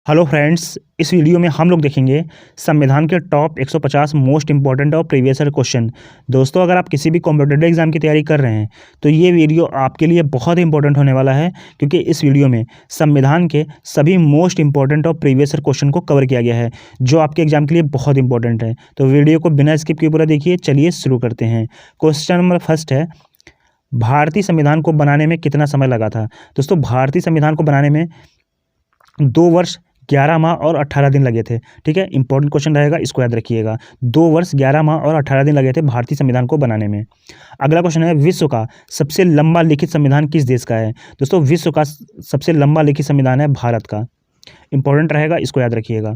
Hello friends, इस video में हम लोग देखेंगे संविधान के टॉप 150 मोस्ट इंपॉर्टेंट और प्रीवियस ईयर क्वेश्चन। दोस्तों, अगर आप किसी भी कॉम्पिटिटिव एग्जाम की तैयारी कर रहे हैं तो ये वीडियो आपके लिए बहुत ही इंपॉर्टेंट होने वाला है, क्योंकि इस वीडियो में संविधान के सभी मोस्ट इंपॉर्टेंट और प्रीवियस ईयर क्वेश्चन को कवर किया गया है, जो आपके एग्जाम के लिए बहुत इंपॉर्टेंट है। तो वीडियो को बिना स्किप किए पूरा देखिए। चलिए शुरू करते हैं। क्वेश्चन नंबर फर्स्ट है, भारतीय संविधान को बनाने में कितना समय लगा था। दोस्तों, भारतीय संविधान को बनाने में 2 वर्ष 11 माह और 18 दिन लगे थे। ठीक है, इंपॉर्टेंट क्वेश्चन रहेगा, इसको याद रखिएगा। 2 वर्ष 11 माह और 18 दिन लगे थे भारतीय संविधान को बनाने में। अगला क्वेश्चन है, विश्व का सबसे लंबा लिखित संविधान किस देश का है। दोस्तों, विश्व का सबसे लंबा लिखित संविधान है भारत का। इंपॉर्टेंट रहेगा, इसको याद रखिएगा।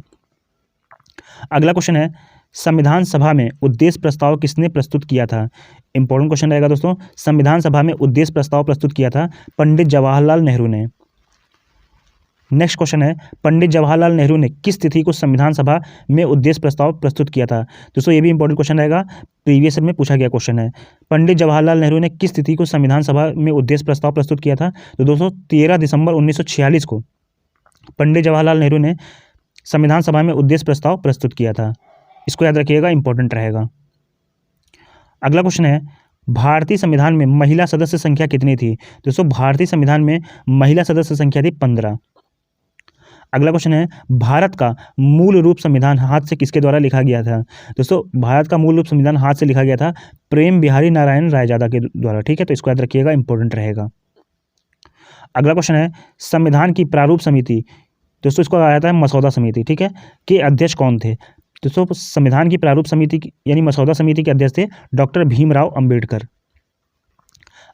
अगला क्वेश्चन है, संविधान सभा में उद्देश्य प्रस्ताव किसने प्रस्तुत किया था। इंपॉर्टेंट क्वेश्चन रहेगा दोस्तों। संविधान सभा में उद्देश्य प्रस्ताव प्रस्तुत किया था पंडित जवाहरलाल नेहरू ने। नेक्स्ट क्वेश्चन है, पंडित जवाहरलाल नेहरू ने किस तिथि को संविधान सभा में उद्देश्य प्रस्ताव प्रस्तुत किया था। दोस्तों, ये भी इंपॉर्टेंट क्वेश्चन रहेगा, प्रीवियस में पूछा गया क्वेश्चन है। पंडित जवाहरलाल नेहरू ने किस तिथि को संविधान सभा में उद्देश्य प्रस्ताव प्रस्तुत किया था। तो दोस्तों, 13 दिसंबर 1946 को पंडित जवाहरलाल नेहरू ने संविधान सभा में उद्देश्य प्रस्ताव प्रस्तुत किया था। इसको याद रखिएगा, इंपॉर्टेंट रहेगा। अगला क्वेश्चन है, भारतीय संविधान में महिला सदस्य संख्या कितनी थी। दोस्तों, भारतीय संविधान में महिला सदस्य संख्या थी 15। अगला क्वेश्चन है, भारत का मूल रूप संविधान हाथ से किसके द्वारा लिखा गया था। दोस्तों, भारत का मूल रूप संविधान हाथ से लिखा गया था प्रेम बिहारी नारायण रायजादा के द्वारा। ठीक है, तो इसको याद रखिएगा, इंपॉर्टेंट रहेगा। अगला क्वेश्चन है, संविधान की प्रारूप समिति, दोस्तों इसको आया था मसौदा समिति, ठीक है, के अध्यक्ष कौन थे। दोस्तों, संविधान की प्रारूप समिति यानी मसौदा समिति के अध्यक्ष थे डॉक्टर भीमराव अंबेडकर।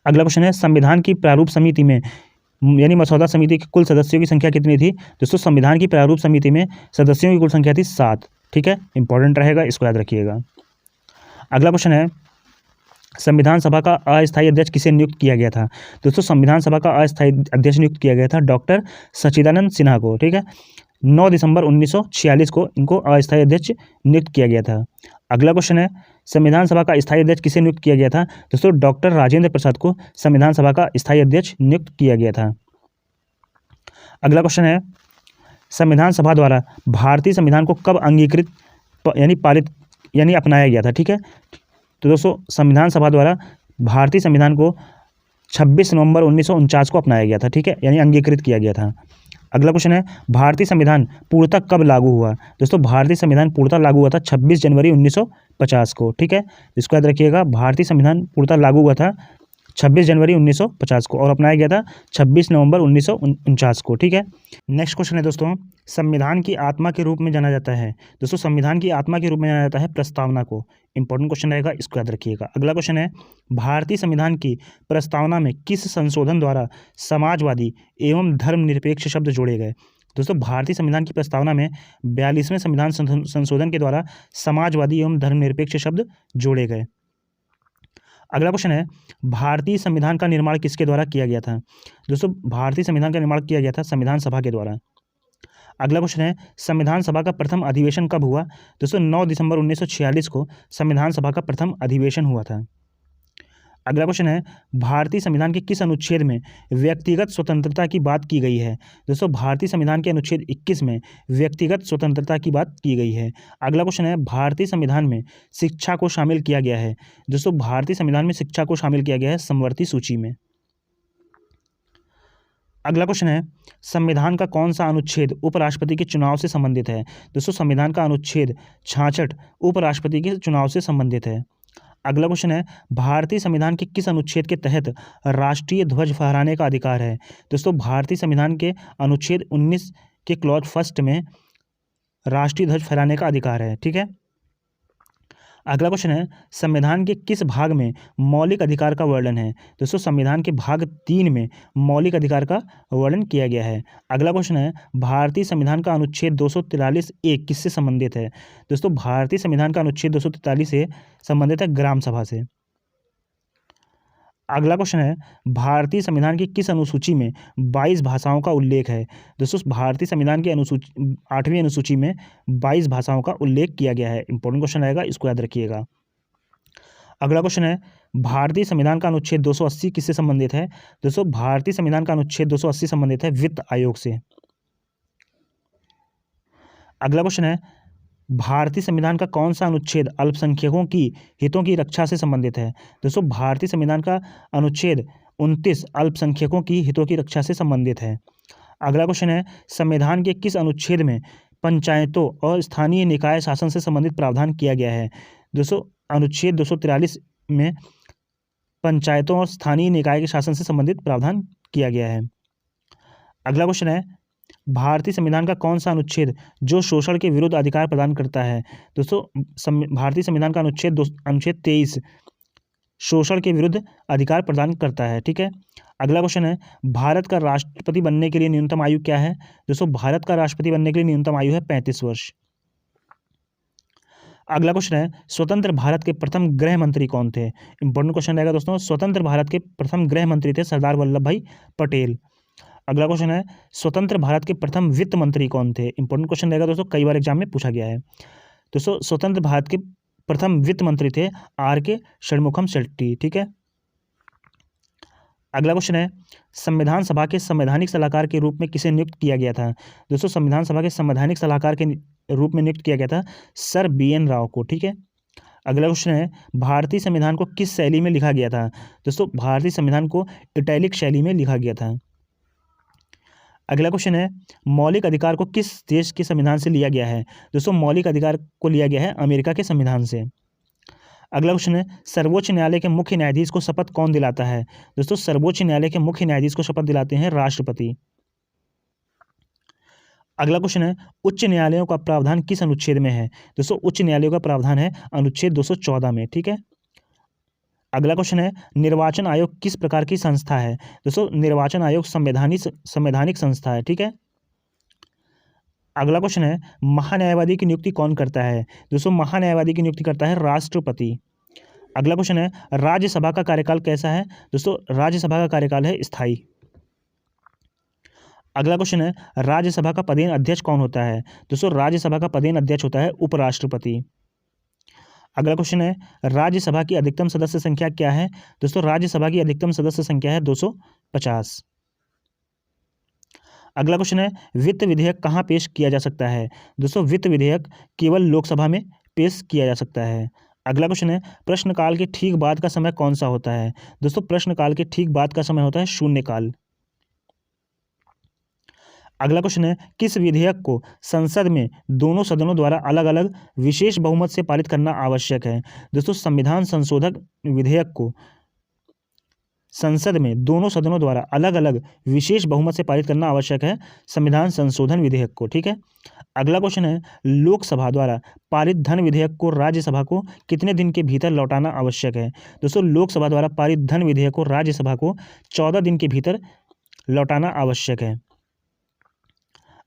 अगला क्वेश्चन है, संविधान की प्रारूप समिति में यानी मसौदा समिति के कुल सदस्यों की संख्या कितनी थी। दोस्तों, संविधान की प्रारूप समिति में सदस्यों की कुल संख्या थी 7। ठीक है, इंपॉर्टेंट रहेगा, इसको याद रखिएगा। अगला क्वेश्चन है, संविधान सभा का अस्थायी अध्यक्ष किसे नियुक्त किया गया था। दोस्तों, संविधान सभा का अस्थायी अध्यक्ष नियुक्त किया गया था डॉक्टर सच्चिदानंद सिन्हा को। ठीक है, 9 दिसंबर 1946 को इनको अस्थायी अध्यक्ष नियुक्त किया गया था। अगला क्वेश्चन है, संविधान सभा का स्थायी अध्यक्ष किसे नियुक्त किया गया था। दोस्तों, डॉक्टर राजेंद्र प्रसाद को संविधान सभा का स्थायी अध्यक्ष नियुक्त किया गया था। अगला क्वेश्चन है, संविधान सभा द्वारा भारतीय संविधान को कब अंगीकृत यानी पारित यानी अपनाया गया था। ठीक है, तो दोस्तों, संविधान सभा द्वारा भारतीय संविधान को 26 नवंबर 1949 को अपनाया गया था। ठीक है, यानी अंगीकृत किया गया था। अगला क्वेश्चन है, भारतीय संविधान पूर्णतः कब लागू हुआ। दोस्तों, भारतीय संविधान पूर्णतः लागू हुआ था 26 जनवरी 1950 को। ठीक है, इसको याद रखिएगा, भारतीय संविधान पूर्णतः लागू हुआ था 26 जनवरी 1950 को और अपनाया गया था 26 नवंबर 1949 को। ठीक है, नेक्स्ट क्वेश्चन है दोस्तों, संविधान की आत्मा के रूप में जाना जाता है। दोस्तों, संविधान की आत्मा के रूप में जाना जाता है प्रस्तावना को। इंपॉर्टेंट क्वेश्चन रहेगा, इसको याद रखिएगा। अगला क्वेश्चन है, भारतीय संविधान की प्रस्तावना में किस संशोधन द्वारा समाजवादी एवं धर्मनिरपेक्ष शब्द जोड़े गए। दोस्तों, भारतीय संविधान की प्रस्तावना में 42वें संविधान संशोधन के द्वारा समाजवादी एवं धर्मनिरपेक्ष शब्द जोड़े गए। अगला क्वेश्चन है, भारतीय संविधान का निर्माण किसके द्वारा किया गया था। दोस्तों, भारतीय संविधान का निर्माण किया गया था संविधान सभा के द्वारा। अगला क्वेश्चन है, संविधान सभा का प्रथम अधिवेशन कब हुआ। दोस्तों, 9 दिसंबर 1946 को संविधान सभा का प्रथम अधिवेशन हुआ था। अगला क्वेश्चन है, भारतीय संविधान के किस अनुच्छेद में व्यक्तिगत स्वतंत्रता की बात की गई है। दोस्तों, भारतीय संविधान के अनुच्छेद 21 में व्यक्तिगत स्वतंत्रता की बात की गई है। अगला क्वेश्चन है, भारतीय संविधान में शिक्षा को शामिल किया गया है। दोस्तों, भारतीय संविधान में शिक्षा को शामिल किया गया है समवर्ती सूची में। अगला क्वेश्चन है, संविधान का कौन सा अनुच्छेद उपराष्ट्रपति के चुनाव से संबंधित है। दोस्तों, संविधान का अनुच्छेद 66 उपराष्ट्रपति के चुनाव से संबंधित है। अगला क्वेश्चन है, भारतीय संविधान के किस अनुच्छेद के तहत राष्ट्रीय ध्वज फहराने का अधिकार है। दोस्तों, भारतीय संविधान के अनुच्छेद 19 के क्लॉज फर्स्ट में राष्ट्रीय ध्वज फहराने का अधिकार है। ठीक है, अगला क्वेश्चन है, संविधान के किस भाग में मौलिक अधिकार का वर्णन है। दोस्तों, संविधान के भाग 3 में मौलिक अधिकार का वर्णन किया गया है। अगला क्वेश्चन है, भारतीय संविधान का अनुच्छेद 243(a) किससे संबंधित है। दोस्तों, भारतीय संविधान का अनुच्छेद 243 से संबंधित है ग्राम सभा से। अगला क्वेश्चन है, भारतीय संविधान की किस अनुसूची में 22 भाषाओं का उल्लेख है। दोस्तों, भारतीय संविधान की अनुसूची 8वीं अनुसूची में 22 भाषाओं का उल्लेख किया गया है। इंपॉर्टेंट क्वेश्चन रहेगा, इसको याद रखिएगा। अगला क्वेश्चन है, भारतीय संविधान का अनुच्छेद 280 किससे संबंधित है। दोस्तों, भारतीय संविधान का अनुच्छेद 280 संबंधित है वित्त आयोग से। अगला क्वेश्चन है, भारतीय संविधान का कौन सा अनुच्छेद अल्पसंख्यकों की हितों की रक्षा से संबंधित है? दोस्तों भारतीय संविधान का अनुच्छेद 29 अल्पसंख्यकों की हितों की रक्षा से संबंधित है। अगला क्वेश्चन है, संविधान के किस अनुच्छेद में पंचायतों और स्थानीय निकाय शासन से संबंधित प्रावधान किया गया है? दोस्तों अनुच्छेद 243 में पंचायतों और स्थानीय निकाय के शासन से संबंधित प्रावधान किया गया है। अगला क्वेश्चन है, भारतीय संविधान का कौन सा अनुच्छेद जो शोषण के विरुद्ध अधिकार प्रदान करता है? दोस्तों भारतीय संविधान का अनुच्छेद 23 शोषण के विरुद्ध अधिकार प्रदान करता है। ठीक है। अगला क्वेश्चन है, भारत का राष्ट्रपति बनने के लिए न्यूनतम आयु क्या है? दोस्तों भारत का राष्ट्रपति बनने के लिए न्यूनतम आयु है 35 वर्ष। अगला क्वेश्चन है, स्वतंत्र भारत के प्रथम गृह मंत्री कौन थे? इंपॉर्टेंट क्वेश्चन रहेगा दोस्तों। स्वतंत्र भारत के प्रथम गृह मंत्री थे सरदार वल्लभ भाई पटेल। अगला क्वेश्चन है, स्वतंत्र भारत के प्रथम वित्त मंत्री कौन थे? इंपॉर्टेंट क्वेश्चन रहेगा दोस्तों, कई बार एग्जाम में पूछा गया है। दोस्तों स्वतंत्र भारत के प्रथम वित्त मंत्री थे R.K. षणमुखम शेट्टी। ठीक है। अगला क्वेश्चन है, संविधान सभा के संवैधानिक सलाहकार के रूप में किसे नियुक्त किया गया था? दोस्तों संविधान सभा के संवैधानिक सलाहकार के रूप में नियुक्त किया गया था सर B.N. राव को। ठीक है। अगला क्वेश्चन है, भारतीय संविधान को किस शैली में लिखा गया था? दोस्तों भारतीय संविधान को इटैलिक शैली में लिखा गया था। अगला क्वेश्चन है, मौलिक अधिकार को किस देश के संविधान से लिया गया है? दोस्तों मौलिक अधिकार को लिया गया है अमेरिका के संविधान से। अगला क्वेश्चन है, सर्वोच्च न्यायालय के मुख्य न्यायाधीश को शपथ कौन दिलाता है? दोस्तों सर्वोच्च न्यायालय के मुख्य न्यायाधीश को शपथ दिलाते हैं राष्ट्रपति। अगला क्वेश्चन है, उच्च न्यायालयों का प्रावधान किस अनुच्छेद में है? दोस्तों उच्च न्यायालयों का प्रावधान है अनुच्छेद 214 में। ठीक है। अगला क्वेश्चन है, निर्वाचन आयोग किस प्रकार की संस्था है? दोस्तों निर्वाचन आयोग संवैधानिक संस्था है। ठीक है। अगला क्वेश्चन है, महान्यायवादी की नियुक्ति कौन करता है? दोस्तों महान्यायवादी की नियुक्ति करता है राष्ट्रपति। अगला क्वेश्चन है, राज्यसभा का कार्यकाल कैसा है? दोस्तों राज्यसभा का कार्यकाल है स्थायी। अगला क्वेश्चन है, राज्यसभा का पदेन अध्यक्ष कौन होता है? दोस्तों राज्यसभा का पदेन अध्यक्ष होता है उपराष्ट्रपति। अगला क्वेश्चन है, राज्यसभा की अधिकतम सदस्य संख्या क्या है? दोस्तों राज्यसभा की अधिकतम सदस्य संख्या है 250। अगला क्वेश्चन है, वित्त विधेयक कहाँ पेश किया जा सकता है? दोस्तों वित्त विधेयक केवल लोकसभा में पेश किया जा सकता है। अगला क्वेश्चन है, प्रश्नकाल के ठीक बाद का समय कौन सा होता है? दोस्तों प्रश्नकाल के ठीक बाद का समय होता है शून्यकाल। अगला क्वेश्चन है, किस विधेयक को संसद में दोनों सदनों द्वारा अलग अलग विशेष बहुमत से पारित करना आवश्यक है? दोस्तों संविधान संशोधक विधेयक को संसद में दोनों सदनों द्वारा अलग अलग विशेष बहुमत से पारित करना आवश्यक है संविधान संशोधन विधेयक को। ठीक है। अगला क्वेश्चन है, लोकसभा द्वारा पारित धन विधेयक को राज्यसभा को कितने दिन के भीतर लौटाना आवश्यक है? दोस्तों लोकसभा द्वारा पारित धन विधेयक को राज्यसभा को 14 दिन के भीतर लौटाना आवश्यक है।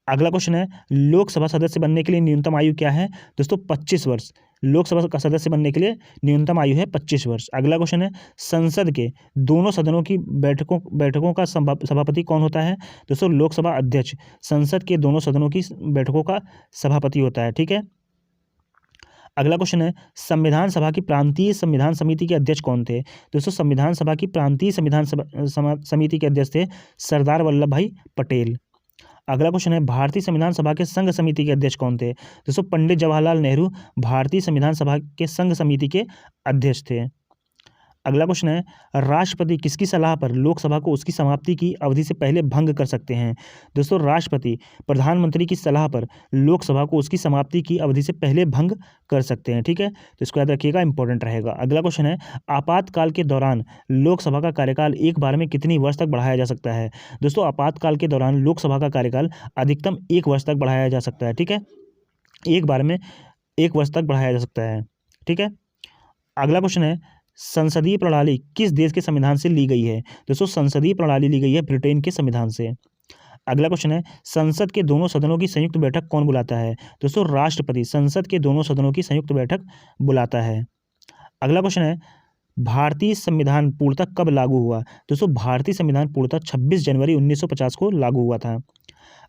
अगला क्वेश्चन है, लोकसभा सदस्य बनने के लिए न्यूनतम आयु क्या है? दोस्तों 25 वर्ष। लोकसभा का सदस्य बनने के लिए न्यूनतम आयु है 25 वर्ष। अगला क्वेश्चन है, संसद के दोनों सदनों की बैठकों का सभापति कौन होता है? दोस्तों लोकसभा अध्यक्ष संसद के दोनों सदनों की बैठकों का सभापति होता है। ठीक है। अगला क्वेश्चन है, संविधान सभा की प्रांतीय संविधान समिति के अध्यक्ष कौन थे? दोस्तों संविधान सभा की प्रांतीय संविधान समिति के अध्यक्ष थे सरदार वल्लभ भाई पटेल। अगला क्वेश्चन है, भारतीय संविधान सभा के संघ समिति के अध्यक्ष कौन थे? दोस्तों पंडित जवाहरलाल नेहरू भारतीय संविधान सभा के संघ समिति के अध्यक्ष थे। अगला क्वेश्चन है, राष्ट्रपति किसकी सलाह पर लोकसभा को उसकी समाप्ति की अवधि से पहले भंग कर सकते हैं? दोस्तों राष्ट्रपति प्रधानमंत्री की सलाह पर लोकसभा को उसकी समाप्ति की अवधि से पहले भंग कर सकते हैं। ठीक है। तो इसको याद रखिएगा, इंपॉर्टेंट रहेगा। अगला क्वेश्चन है, आपातकाल के दौरान लोकसभा का कार्यकाल एक बार में कितनी वर्ष तक बढ़ाया जा सकता है? दोस्तों आपातकाल के दौरान लोकसभा का कार्यकाल अधिकतम 1 वर्ष तक बढ़ाया जा सकता है। ठीक है। एक बार में 1 वर्ष तक बढ़ाया जा सकता है। ठीक है। अगला क्वेश्चन है, संसदीय प्रणाली किस देश के संविधान से ली गई है? दोस्तों संसदीय प्रणाली ली गई है ब्रिटेन के संविधान से। अगला क्वेश्चन है, संसद के दोनों सदनों की संयुक्त बैठक कौन बुलाता है? दोस्तों राष्ट्रपति संसद के दोनों सदनों की संयुक्त बैठक बुलाता है। अगला क्वेश्चन है, भारतीय संविधान पूर्णतः कब लागू हुआ? दोस्तों भारतीय संविधान पूर्णतः 26 जनवरी 1950 को लागू हुआ था।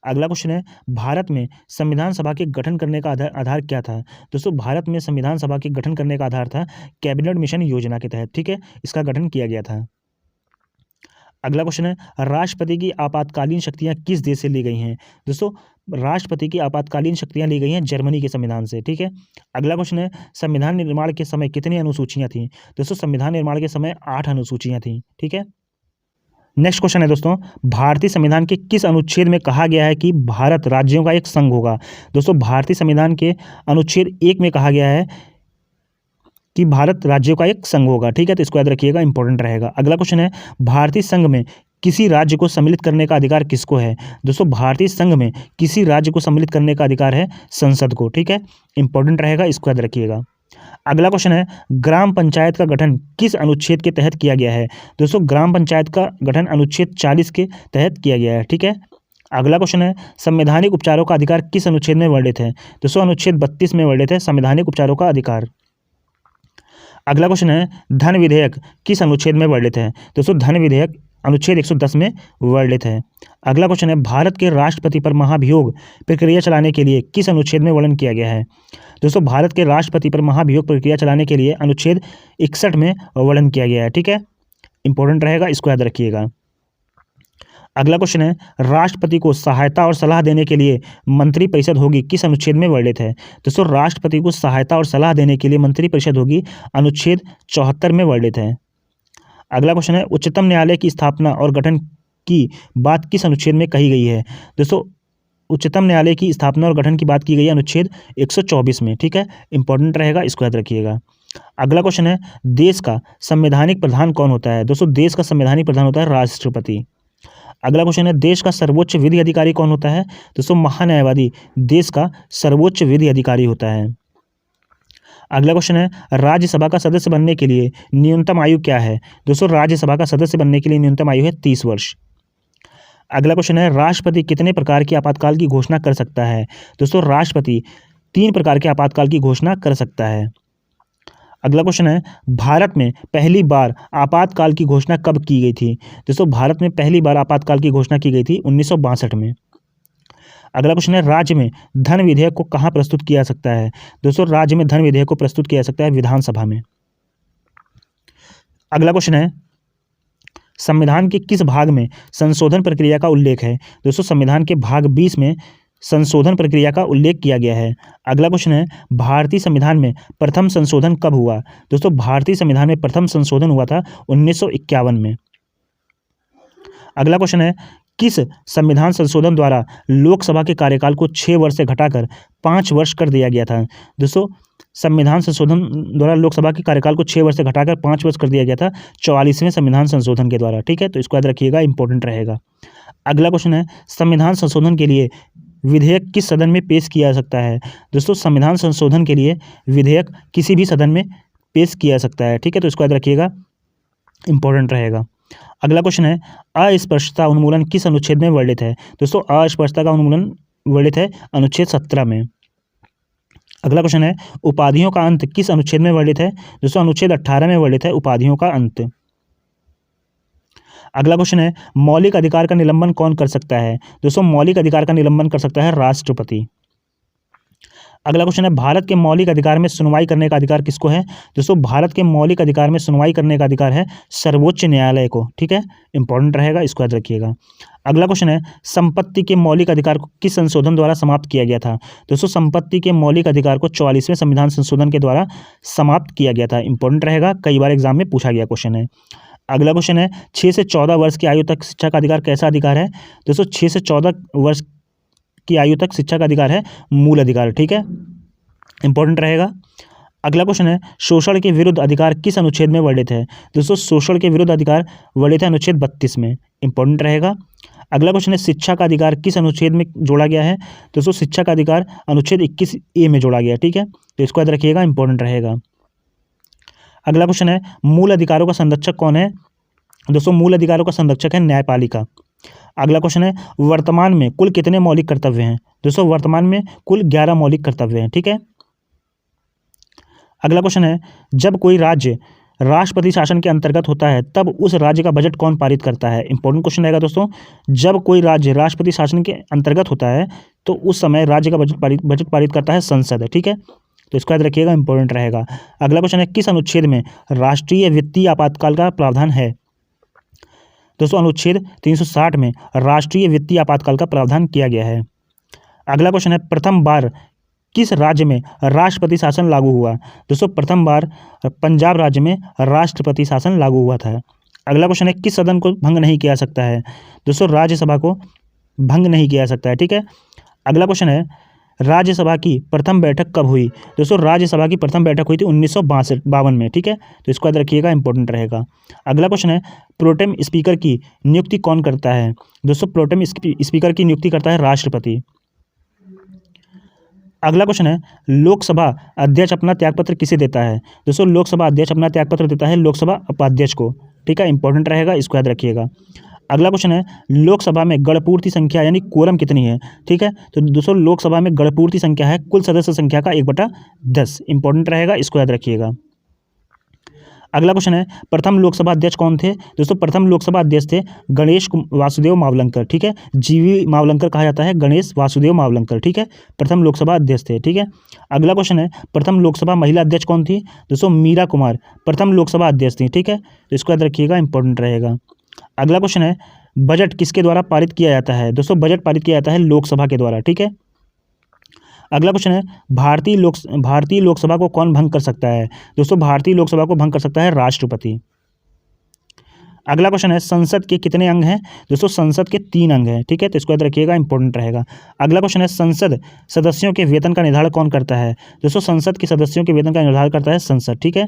अगला क्वेश्चन है, भारत में संविधान सभा के गठन करने का आधार क्या था? दोस्तों भारत में संविधान सभा के गठन करने का आधार था कैबिनेट मिशन योजना के तहत। ठीक है, इसका गठन किया गया था। अगला क्वेश्चन है, राष्ट्रपति की आपातकालीन शक्तियां किस देश से ली गई हैं? दोस्तों राष्ट्रपति की आपातकालीन शक्तियां ली गई हैं जर्मनी के संविधान से। ठीक है, अगला क्वेश्चन है, संविधान निर्माण के समय कितनी अनुसूचियां थीं? दोस्तों संविधान निर्माण के समय 8 अनुसूचियां थीं। ठीक है, नेक्स्ट क्वेश्चन है दोस्तों, भारतीय संविधान के किस अनुच्छेद में कहा गया है कि भारत राज्यों का एक संघ होगा? दोस्तों भारतीय संविधान के अनुच्छेद 1 में कहा गया है कि भारत राज्यों का एक संघ होगा। ठीक है, तो इसको याद रखिएगा, इंपॉर्टेंट रहेगा। अगला क्वेश्चन है, भारतीय संघ में किसी राज्य को सम्मिलित करने का अधिकार किसको है? दोस्तों भारतीय संघ में किसी राज्य को सम्मिलित करने का अधिकार है संसद को। ठीक है, इंपॉर्टेंट रहेगा, इसको याद रखिएगा। अगला क्वेश्चन है, ग्राम पंचायत का गठन किस अनुच्छेद के तहत किया गया है? दोस्तों ग्राम पंचायत का गठन अनुच्छेद 40 के तहत किया गया है। ठीक है, अगला क्वेश्चन है, संवैधानिक उपचारों का अधिकार किस अनुच्छेद में वर्णित है? दोस्तों अनुच्छेद 32 में वर्णित है संवैधानिक उपचारों का अधिकार। अगला क्वेश्चन है, धन विधेयक किस अनुच्छेद में वर्णित है? दोस्तों धन विधेयक अनुच्छेद 110 में वर्णित है। अगला क्वेश्चन है, भारत के राष्ट्रपति पर महाभियोग प्रक्रिया चलाने के लिए किस अनुच्छेद में वर्णन किया गया है? दोस्तों भारत के राष्ट्रपति पर महाभियोग प्रक्रिया चलाने के लिए अनुच्छेद 61 में वर्णन किया गया है। ठीक है, इंपॉर्टेंट रहेगा, इसको याद रखिएगा। अगला क्वेश्चन है, राष्ट्रपति को सहायता और सलाह देने के लिए मंत्रिपरिषद होगी किस अनुच्छेद में वर्णित है? दोस्तों राष्ट्रपति को सहायता और सलाह देने के लिए मंत्रिपरिषद होगी अनुच्छेद 74 में वर्णित है। अगला क्वेश्चन है, उच्चतम न्यायालय की स्थापना और गठन की बात किस अनुच्छेद में कही गई है? दोस्तों उच्चतम न्यायालय की स्थापना और गठन की बात की गई है अनुच्छेद 124 में। ठीक है, इंपॉर्टेंट रहेगा, इसको याद रखिएगा। अगला क्वेश्चन है, देश का संवैधानिक प्रधान कौन होता है? दोस्तों देश का संवैधानिक प्रधान होता है राष्ट्रपति। अगला क्वेश्चन है, देश का सर्वोच्च विधि अधिकारी कौन होता है? दोस्तों महान्यायवादी देश का सर्वोच्च विधि अधिकारी होता है। अगला क्वेश्चन है, राज्यसभा का सदस्य बनने के लिए न्यूनतम आयु क्या है? दोस्तों राज्यसभा का सदस्य बनने के लिए न्यूनतम आयु है 30 वर्ष। अगला क्वेश्चन है, राष्ट्रपति कितने प्रकार के आपातकाल की घोषणा कर सकता है? दोस्तों राष्ट्रपति 3 प्रकार के आपातकाल की घोषणा कर सकता है। अगला क्वेश्चन है, भारत में पहली बार आपातकाल की घोषणा कब की गई थी? दोस्तों भारत में पहली बार आपातकाल की घोषणा की गई थी 1962 में। अगला क्वेश्चन है, राज्य में धन विधेयक को कहाँ प्रस्तुत किया जा सकता है? दोस्तों राज्य में धन विधेयक को प्रस्तुत किया जा सकता है विधानसभा में। अगला क्वेश्चन है, संविधान के किस भाग में संशोधन प्रक्रिया का उल्लेख है? दोस्तों संविधान के भाग 20 में संशोधन प्रक्रिया का उल्लेख किया गया है। अगला क्वेश्चन है, भारतीय संविधान में प्रथम संशोधन कब हुआ? दोस्तों भारतीय संविधान में प्रथम संशोधन हुआ था 1951 में। अगला क्वेश्चन है, किस संविधान संशोधन द्वारा लोकसभा के कार्यकाल को 6 वर्ष से घटाकर 5 वर्ष कर दिया गया था? दोस्तों संविधान संशोधन द्वारा लोकसभा के कार्यकाल को 6 वर्ष से घटाकर 5 वर्ष कर दिया गया था 44वें संविधान संशोधन के द्वारा। ठीक है, तो इसको याद रखिएगा, इंपॉर्टेंट रहेगा। अगला क्वेश्चन है, संविधान संशोधन के लिए विधेयक किस सदन में पेश किया जा सकता है? दोस्तों संविधान संशोधन के लिए विधेयक किसी भी सदन में पेश किया जा सकता है। ठीक है, तो इसको याद रखिएगा, इंपॉर्टेंट रहेगा। अगला क्वेश्चन है, अस्पष्टता उन्मूलन किस अनुच्छेद में वर्णित है? दोस्तों अस्पष्टता का उन्मूलन वर्णित है अनुच्छेद 17 में। अगला क्वेश्चन है, उपाधियों का अंत किस अनुच्छेद में वर्णित है? दोस्तों अनुच्छेद 18 में वर्णित है उपाधियों का अंत। अगला क्वेश्चन है, मौलिक अधिकार का निलंबन कौन कर सकता है? दोस्तों मौलिक अधिकार का निलंबन कर सकता है राष्ट्रपति। अगला क्वेश्चन है, भारत के मौलिक अधिकार में सुनवाई करने का अधिकार किसको है? दोस्तों भारत के मौलिक अधिकार में सुनवाई करने का अधिकार है सर्वोच्च न्यायालय को। ठीक है, इंपॉर्टेंट रहेगा, इसको याद रखिएगा। अगला क्वेश्चन है, संपत्ति के मौलिक अधिकार को किस संशोधन द्वारा समाप्त किया गया था? दोस्तों संपत्ति के मौलिक अधिकार को 44वें संविधान संशोधन के द्वारा समाप्त किया गया था। इंपॉर्टेंट रहेगा, कई बार एग्जाम में पूछा गया क्वेश्चन है। अगला क्वेश्चन है, 6 से 14 वर्ष की आयु तक शिक्षा का अधिकार कैसा अधिकार है? दोस्तों 6 से 14 वर्ष की आयु तक शिक्षा का अधिकार है मूल अधिकार। ठीक है, इंपॉर्टेंट रहेगा। अगला क्वेश्चन है, शोषण के विरुद्ध अधिकार किस अनुच्छेद में वर्णित है? दोस्तों शोषण के विरुद्ध अधिकार वर्णित है अनुच्छेद 32 में। इंपॉर्टेंट रहेगा। अगला क्वेश्चन है, शिक्षा का अधिकार किस अनुच्छेद में जोड़ा गया है? दोस्तों शिक्षा का अधिकार अनुच्छेद 21A में जोड़ा गया। ठीक है, तो इसको याद रखिएगा, इंपॉर्टेंट रहेगा। अगला क्वेश्चन है, मूल अधिकारों का संरक्षक कौन है? दोस्तों मूल अधिकारों का संरक्षक है न्यायपालिका। अगला क्वेश्चन है, वर्तमान में कुल कितने मौलिक कर्तव्य हैं? दोस्तों वर्तमान में कुल 11 मौलिक कर्तव्य हैं। ठीक है। अगला क्वेश्चन है, जब कोई राज्य राष्ट्रपति शासन के अंतर्गत होता है तब उस राज्य का बजट कौन पारित करता है? इंपॉर्टेंट क्वेश्चन रहेगा दोस्तों। जब कोई राज्य राष्ट्रपति शासन के अंतर्गत होता है तो उस समय राज्य का बजट पारित करता है संसद। ठीक है, तो इसको याद रखिएगा, इंपॉर्टेंट रहेगा। अगला क्वेश्चन है, किस अनुच्छेद में राष्ट्रीय वित्तीय आपातकाल का प्रावधान है? दोस्तों अनुच्छेद 360 में राष्ट्रीय वित्तीय आपातकाल का प्रावधान किया गया है। अगला क्वेश्चन है प्रथम बार किस राज्य में राष्ट्रपति शासन लागू हुआ? दोस्तों प्रथम बार पंजाब राज्य में राष्ट्रपति शासन लागू हुआ था। अगला क्वेश्चन है किस सदन को भंग नहीं किया जा सकता है? दोस्तों राज्यसभा को भंग नहीं किया जा सकता है, ठीक है। अगला क्वेश्चन है राज्यसभा की प्रथम बैठक कब हुई? दोस्तों राज्यसभा की प्रथम बैठक हुई थी 1952 में, ठीक है। तो इसको याद रखिएगा, इंपॉर्टेंट रहेगा। अगला क्वेश्चन है प्रोटेम स्पीकर की नियुक्ति कौन करता है? दोस्तों प्रोटेम स्पीकर की नियुक्ति करता है राष्ट्रपति। अगला क्वेश्चन है लोकसभा अध्यक्ष अपना त्यागपत्र किसे देता है? दोस्तों लोकसभा अध्यक्ष अपना त्यागपत्र देता है लोकसभा उपाध्यक्ष को, ठीक है, इंपॉर्टेंट रहेगा, इसको याद रखिएगा। अगला क्वेश्चन है लोकसभा में गणपूर्ति संख्या यानी कोरम कितनी है? ठीक है, तो दोस्तों लोकसभा में गणपूर्ति संख्या है कुल सदस्य संख्या का 1/10, इंपॉर्टेंट रहेगा, इसको याद रखिएगा। अगला क्वेश्चन है प्रथम लोकसभा अध्यक्ष कौन थे? दोस्तों प्रथम लोकसभा अध्यक्ष थे गणेश वासुदेव मावलंकर, ठीक है, जीवी मावलंकर कहा जाता है, गणेश वासुदेव मावलंकर, ठीक है, प्रथम लोकसभा अध्यक्ष थे, ठीक है। अगला क्वेश्चन है प्रथम लोकसभा महिला अध्यक्ष कौन थी? दोस्तों मीरा कुमार प्रथम लोकसभा अध्यक्ष थी, ठीक है, तो इसको याद रखिएगा, इंपॉर्टेंट रहेगा। अगला क्वेश्चन है बजट किसके द्वारा पारित किया जाता है? दोस्तों बजट पारित किया जाता है लोकसभा के द्वारा, ठीक है। अगला क्वेश्चन है भारतीय लोकसभा को कौन भंग कर सकता है? दोस्तों भारतीय लोकसभा को भंग कर सकता है राष्ट्रपति। अगला क्वेश्चन है संसद के कितने अंग हैं? दोस्तों संसद के 3 अंग हैं, ठीक है, तो इसको याद रखिएगा, इंपॉर्टेंट रहेगा। अगला क्वेश्चन है संसद सदस्यों के वेतन का निर्धारण कौन करता है? दोस्तों संसद के सदस्यों के वेतन का निर्धारण करता है संसद, ठीक है।